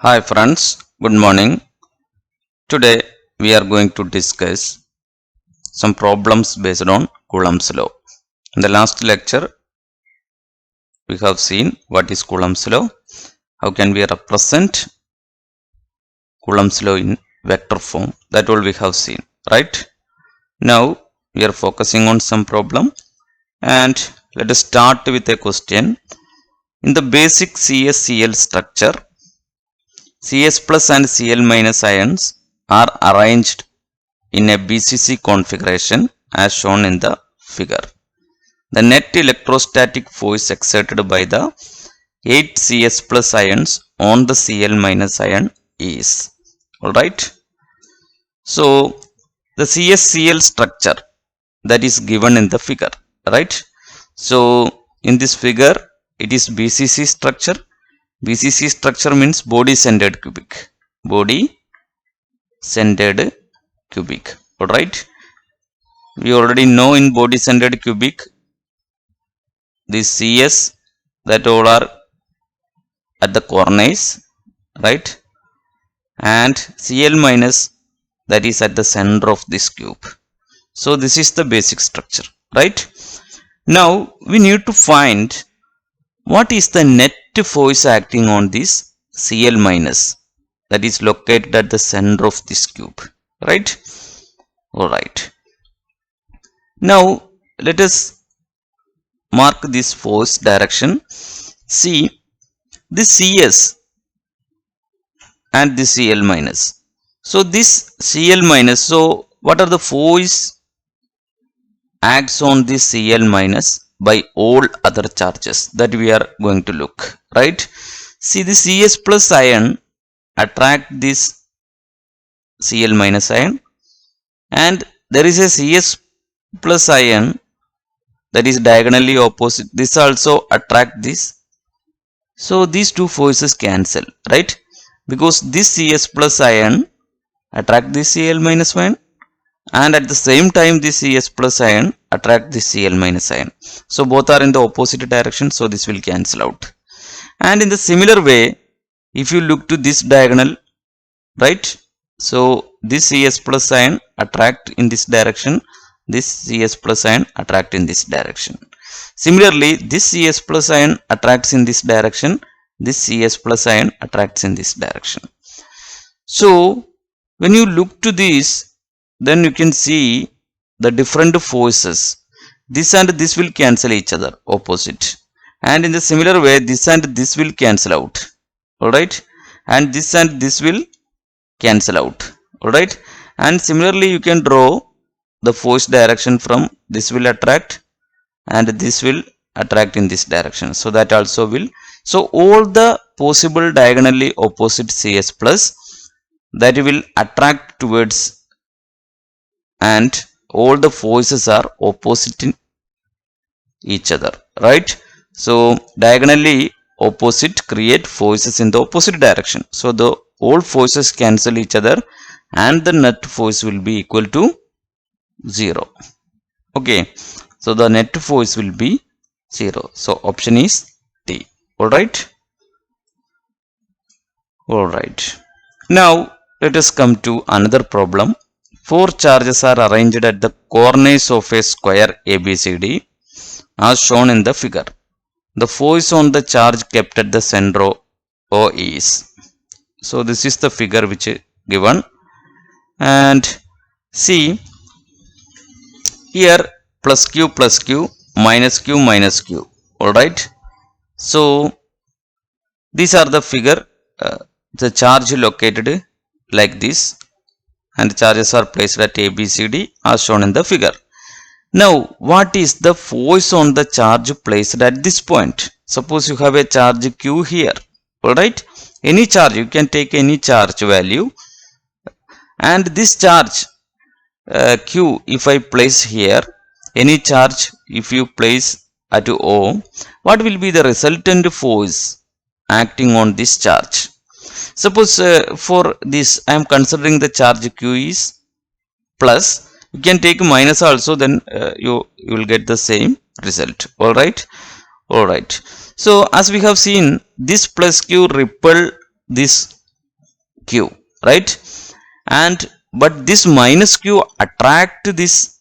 Hi friends, good morning. Today we are going to discuss some problems based on Coulomb's law. In the last lecture we have seen what is Coulomb's law, how can we represent Coulomb's law in vector form, that all we have seen, right? Now we are focusing on some problem and let us start with a question. In the basic CsCl structure, Cs plus and Cl minus ions are arranged in a BCC configuration as shown in the figure. The net electrostatic force exerted by the 8 Cs plus ions on the Cl minus ion is. Alright. So the CsCl structure that is given in the figure. Right. So in this figure it is BCC structure. BCC structure means body centered cubic. Body centered cubic. Alright. We already know in body centered cubic these Cs that all are at the corners, right, and Cl minus that is at the center of this cube. So this is the basic structure, right? Now we need to find what is the net force acting on this Cl minus that is located at the center of this cube, right? Alright. Now let us mark this force direction. See this Cs and this Cl minus. So this Cl minus, so what are the force acts on this Cl minus by all other charges that we are going to look, right? See the Cs plus ion attract this Cl minus ion, and there is a Cs plus ion that is diagonally opposite, this also attract this. So these two forces cancel, right? Because this Cs plus ion attract this Cl minus ion, and at the same time this Cs plus ion attract this Cl minus ion. So both are in the opposite direction, so this will cancel out. And in the similar way, if you look to this diagonal, right? So this Cs plus ion attract in this direction, this Cs plus ion attract in this direction. Similarly, this Cs plus ion attracts in this direction, this Cs plus ion attracts in this direction. So when you look to this, then you can see the different forces. This and this will cancel each other, opposite. And in the similar way, this and this will cancel out. Alright. And this will cancel out. Alright. And similarly, you can draw the force direction from this will attract and this will attract in this direction. So that also will. So all the possible diagonally opposite Cs plus that will attract towards, and all the forces are opposite in each other, right? So diagonally opposite create forces in the opposite direction. So the all forces cancel each other and the net force will be equal to 0. Okay, so the net force will be 0. So option is D. Alright. Alright. Now let us come to another problem. 4 charges are arranged at the corners of a square ABCD as shown in the figure. The force on the charge kept at the center O is. So this is the figure which is given, and see here plus q minus q. Alright. So these are the figure, the charge located like this, and the charges are placed at ABCD as shown in the figure. Now what is the force on the charge placed at this point? Suppose you have a charge q here. Alright. Any charge, you can take any charge value, and this charge q, if I place here, any charge if you place at O, what will be the resultant force acting on this charge? Suppose for this I am considering the charge q is plus, you can take minus also, then you will get the same result. Alright. So as we have seen, this plus q repel this q, right? And but this minus q attract this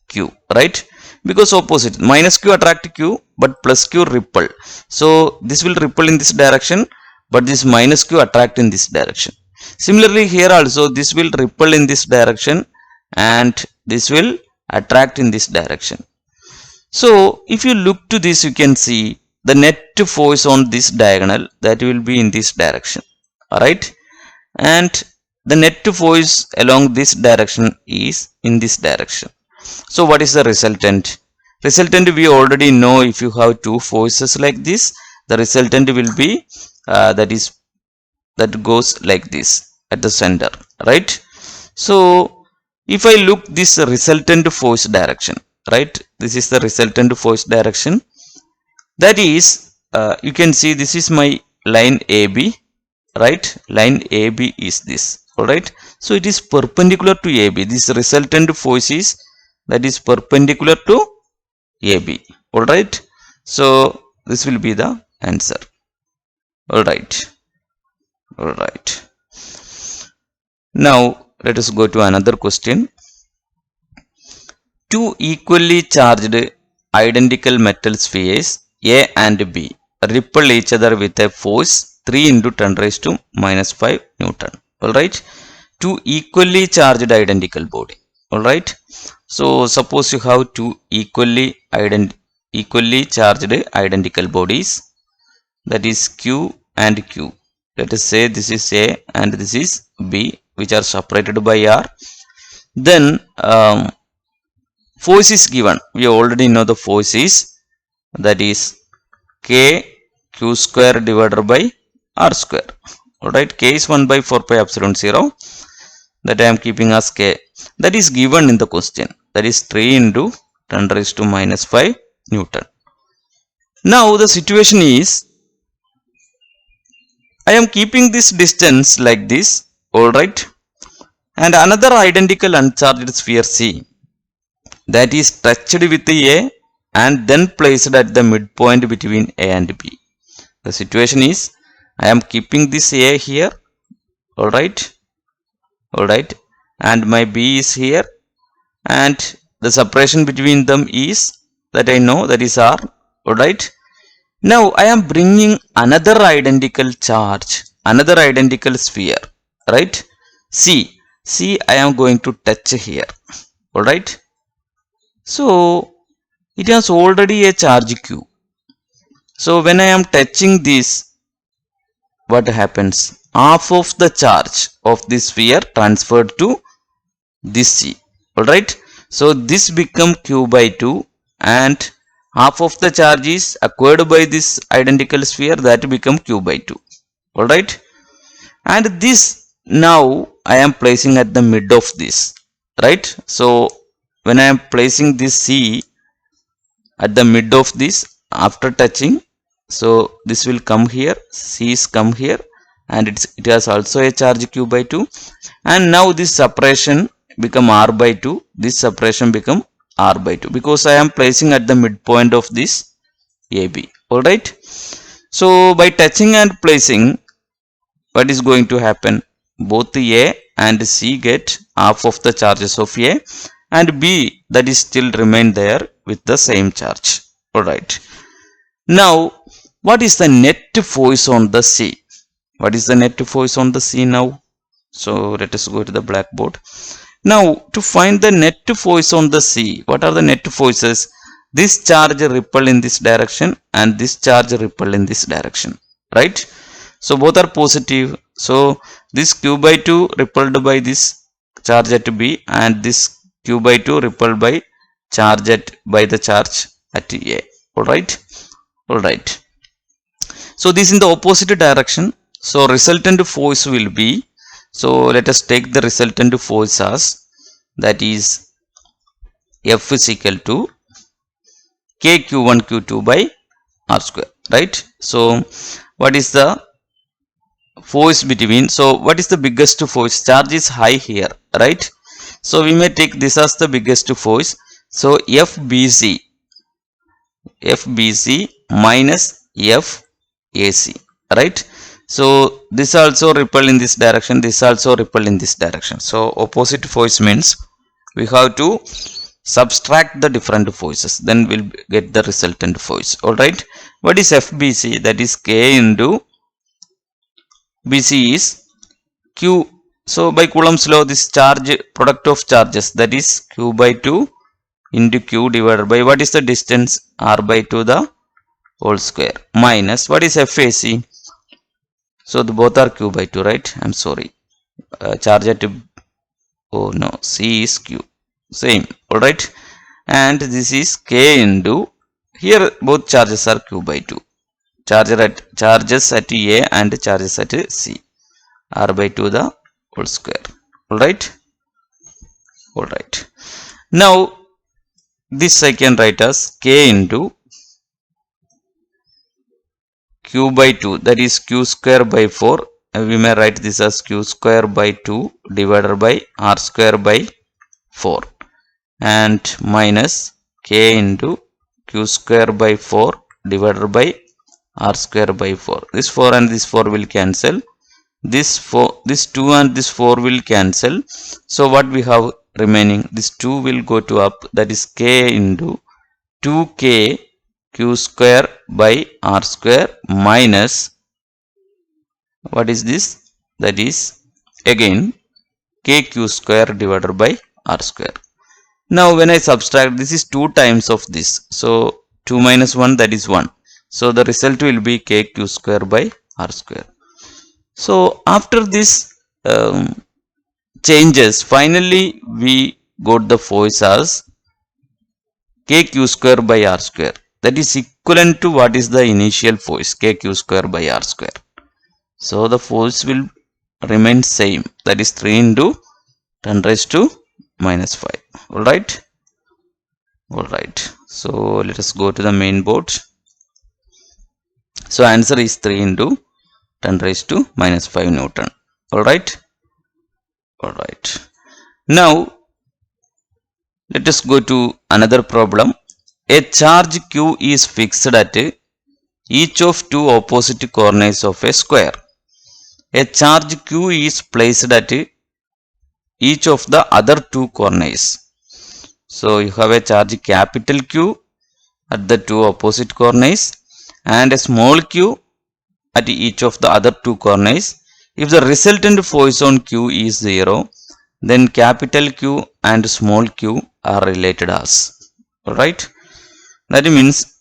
q, right? Because opposite, minus q attract q but plus q repel, so this will repel in this direction but this minus q attract in this direction. Similarly here also this will repel in this direction and this will attract in this direction. So if you look to this, you can see the net force on this diagonal, that will be in this direction, alright, and the net force along this direction is in this direction. So what is the resultant? Resultant we already know, if you have two forces like this, the resultant will be that goes like this at the center, right? So if I look this resultant force direction, right, this is the resultant force direction, that is you can see this is my line AB, right? Line AB is this, alright. So it is perpendicular to AB. This resultant force is that is perpendicular to AB, alright. So this will be the answer, alright. Alright, now let us go to another question. Two equally charged identical metal spheres A and B repel each other with a force 3 into 10 raised to minus 5 Newton, alright. Two equally charged identical body, alright. So suppose you have two equally charged identical bodies, that is Q and Q. Let us say this is A and this is B, which are separated by R. Then force is given. We already know the force is, that is K Q square divided by R square, alright. K is 1 by 4 pi epsilon 0, that I am keeping as K. That is given in the question, that is 3 into 10 raised to minus 5 Newton. Now the situation is, I am keeping this distance like this, alright, and another identical uncharged sphere C, that is touched with A and then placed at the midpoint between A and B. The situation is, I am keeping this A here, alright, alright, and my B is here, and the separation between them is, that I know, that is R, alright. Now I am bringing another identical charge, another identical sphere, right? C I am going to touch here, alright. So it has already a charge Q. So when I am touching this, what happens? Half of the charge of this sphere transferred to this C, alright. So this become Q by 2 and half of the charge is acquired by this identical sphere, that become Q by 2, alright. And this now I am placing at the mid of this, right? So when I am placing this C at the mid of this after touching, so this will come here, C is come here, and it has also a charge Q by 2, and now this separation become R by 2, this separation become R by 2, because I am placing at the midpoint of this AB, alright. So by touching and placing, what is going to happen? Both A and C get half of the charges of A, and B, that is still remain there with the same charge, alright. Now what is the net force on the C? What is the net force on the C now? So let us go to the blackboard. Now to find the net force on the C, what are the net forces? This charge repel in this direction and this charge repel in this direction, right? So both are positive. So this Q by 2 repelled by this charge at B, and this Q by 2 repelled by the charge at A, alright, alright. So this in the opposite direction. So resultant force will be, so let us take the resultant force as, that is F is equal to K Q1 Q2 by R square, right? So what is the force between, so what is the biggest force? Charge is high here, right? So we may take this as the biggest force. So FBC minus FAC, right? So this also repel in this direction, this also repel in this direction. So opposite force means we have to subtract the different forces, then we'll get the resultant force. All right, what is FBC? That is K into BC is Q. So by Coulomb's law, this charge product of charges, that is Q by 2 into Q divided by what is the distance, R by 2 the whole square, minus what is FAC? So the both are Q by 2, right? I'm sorry, charge at, oh no, C is Q, same. All right, and this is K into, here both charges are Q by 2, charges at A and charges at C, R by 2 the whole square. All right, all right. Now this I can write as K into Q by 2, that is Q square by 4. We may write this as Q square by 2 divided by R square by 4, and minus K into Q square by 4 divided by R square by 4. This 4 and this 4 will cancel. This 2 and this 4 will cancel. So what we have remaining, this 2 will go to up, that is K into 2K Q square by R square minus, what is this? That is again KQ square divided by R square. Now when I subtract, this is 2 times of this, so 2 minus 1, that is 1. So the result will be KQ square by R square. So after this changes, finally we got the force as KQ square by R square, that is equivalent to what is the initial force, KQ square by R square. So the force will remain same, that is 3 into 10 raised to minus 5. All right, all right. So let us go to the main board. So answer is 3 into 10 raised to minus 5 Newton. All right, all right. Now let us go to another problem. A charge Q is fixed at each of two opposite corners of a square. A charge Q is placed at each of the other two corners. So you have a charge capital Q at the two opposite corners and a small q at each of the other two corners. If the resultant force on Q is 0, then capital Q and small q are related as. Alright, that means,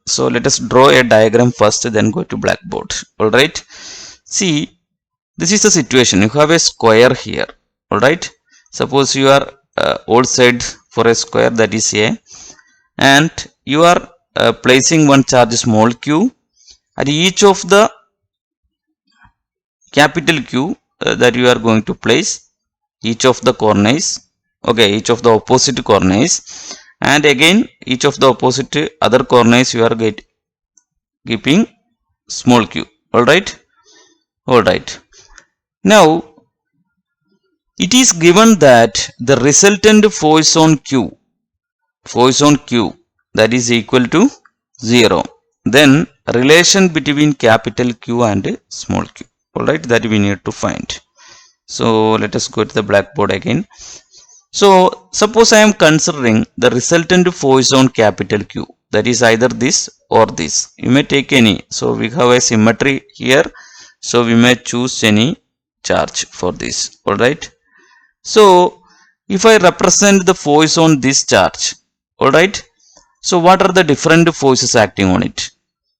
so let us draw a diagram first, then go to blackboard. Alright, see, this is the situation. You have a square here. Alright, suppose you are all sides for a square, that is A, and you are placing one charge small q at each of the capital Q that you are going to place each of the corners, okay, each of the opposite corners, and again each of the opposite other corners you are keeping small q. Alright, alright. Now it is given that the resultant force on Q that is equal to 0. Then relation between capital Q and small q. Alright, that we need to find. So let us go to the blackboard again. So suppose I am considering the resultant force on capital Q, that is either this or this. You may take any. So we have a symmetry here, so we may choose any charge for this. Alright, so if I represent the force on this charge, alright, so what are the different forces acting on it?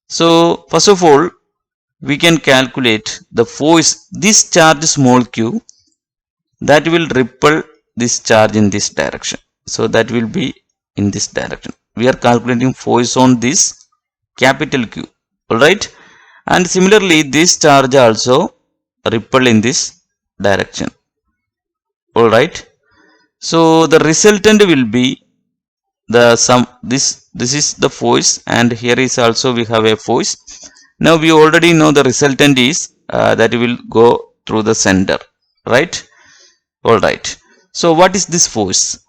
So first of all, we can calculate the force, this charge small q, that will repel this charge in this direction. So that will be in this direction. We are calculating force on this capital Q. Alright, and similarly this charge also repel in this direction. Alright, so the resultant will be the sum, this is the force, and here is also we have a force. Now we already know the resultant is that will go through the center, right? Alright, so what is this force?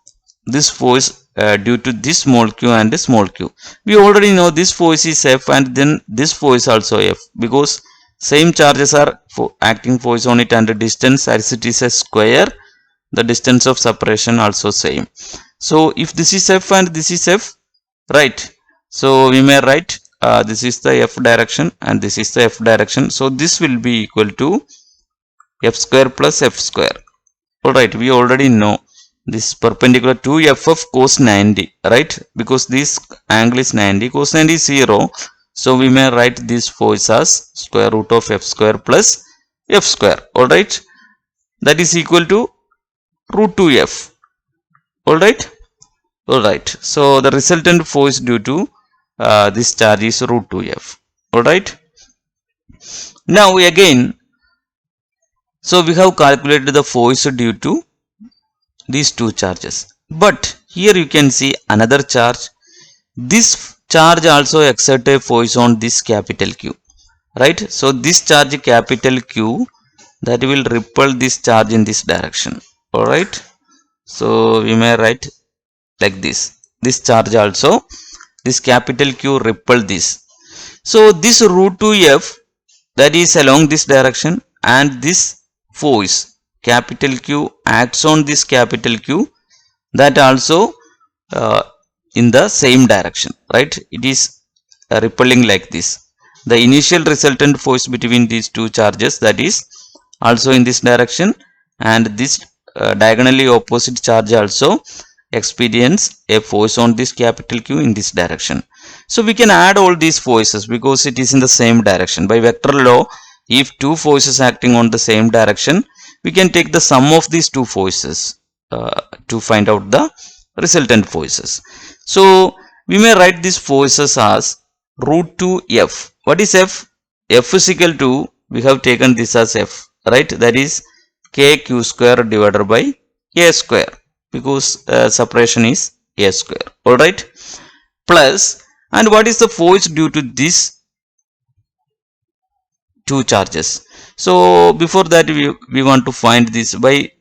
This force due to this small q and small q. We already know this force is F, and then this force also F, because same charges are acting force on it, and the distance, as it is a square, the distance of separation also same. So if this is F and this is F, right, so we may write this is the F direction and this is the F direction, so this will be equal to F square plus F square. Alright, we already know this perpendicular to F of cos 90, right, because this angle is 90, cos 90 is 0, so we may write this force as square root of F square plus F square. Alright, that is equal to root 2F. Alright, so the resultant force due to this charge is root 2F. Alright, now again, so we have calculated the force due to these two charges, but here you can see another charge. This charge also exert a force on this capital Q, right? So this charge capital Q, that will repel this charge in this direction. Alright, so we may write like this charge also, this capital Q repel this. So this root 2F, that is along this direction, and this force capital Q acts on this capital Q, that also in the same direction, right? It is repelling like this. The initial resultant force between these two charges, that is also in this direction, and this diagonally opposite charge also experience a force on this capital Q in this direction. So we can add all these forces because it is in the same direction. By vector law, if two forces acting on the same direction, we can take the sum of these two forces to find out the resultant forces. So we may write these forces as root 2F. What is F? F is equal to, we have taken this as F, right? That is KQ square divided by A square, because separation is A square. Alright, plus, and what is the force due to these two charges? So before that, we want to find this by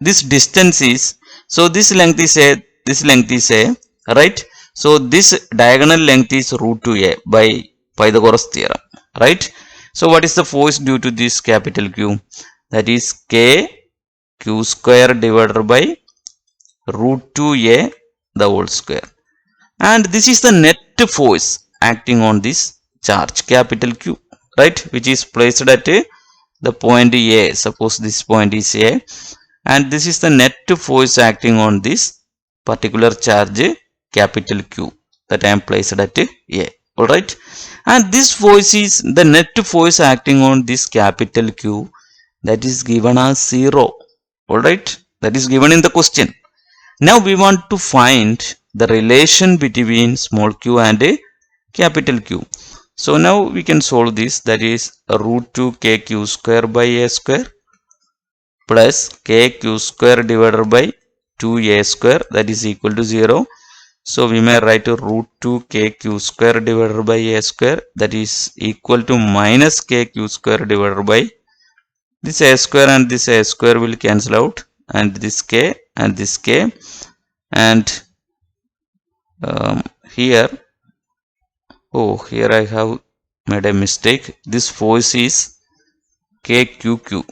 this distance is, so this length is A, right? So this diagonal length is root 2A by Pythagoras theorem, right? So what is the force due to this capital Q? That is KQ square divided by root 2A the whole square, and this is the net force acting on this charge capital Q, right, which is placed at the point A. Suppose this point is A, and this is the net force acting on this particular charge capital Q that I am placed at A. Alright, and this force is the net force acting on this capital Q, that is given as 0. Alright, that is given in the question. Now we want to find the relation between small q and capital Q. So now we can solve this, that is root 2 KQ square by A square plus KQ square divided by 2A square, that is equal to 0. So we may write root 2 KQ square divided by A square, that is equal to minus KQ square divided by this A square, and this A square will cancel out, and this K and this K, and here I have made a mistake. This force is KQQ,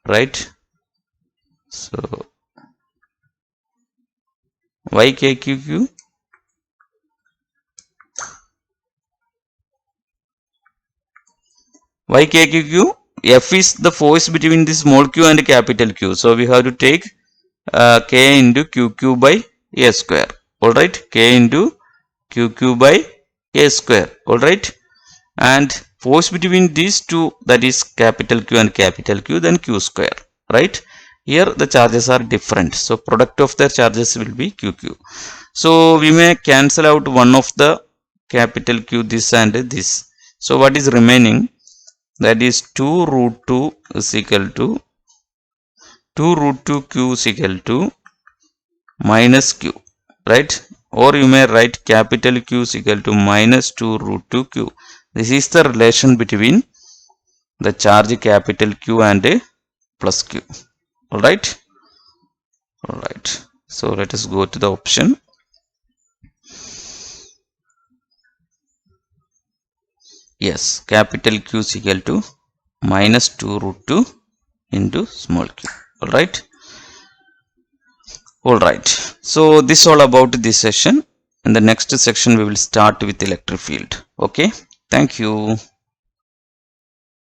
right? So why KQQ? Why KQQ? F is the force between this small q and capital Q. So we have to take K into QQ by A square. Alright, K into QQ by A square. Alright, and force between these two, that is capital Q and capital Q, then Q square. Right, here the charges are different, so product of their charges will be QQ. So we may cancel out one of the capital Q, this and this. So what is remaining? That is 2 root 2 is equal to 2 root 2 Q is equal to minus Q, right? Or you may write capital Q is equal to minus 2 root 2 Q. This is the relation between the charge capital Q and plus Q. Alright. So let us go to the option. Yes, capital Q is equal to minus 2 root 2 into small q. Alright, so this all about this session. In the next section we will start with electric field. Okay, thank you.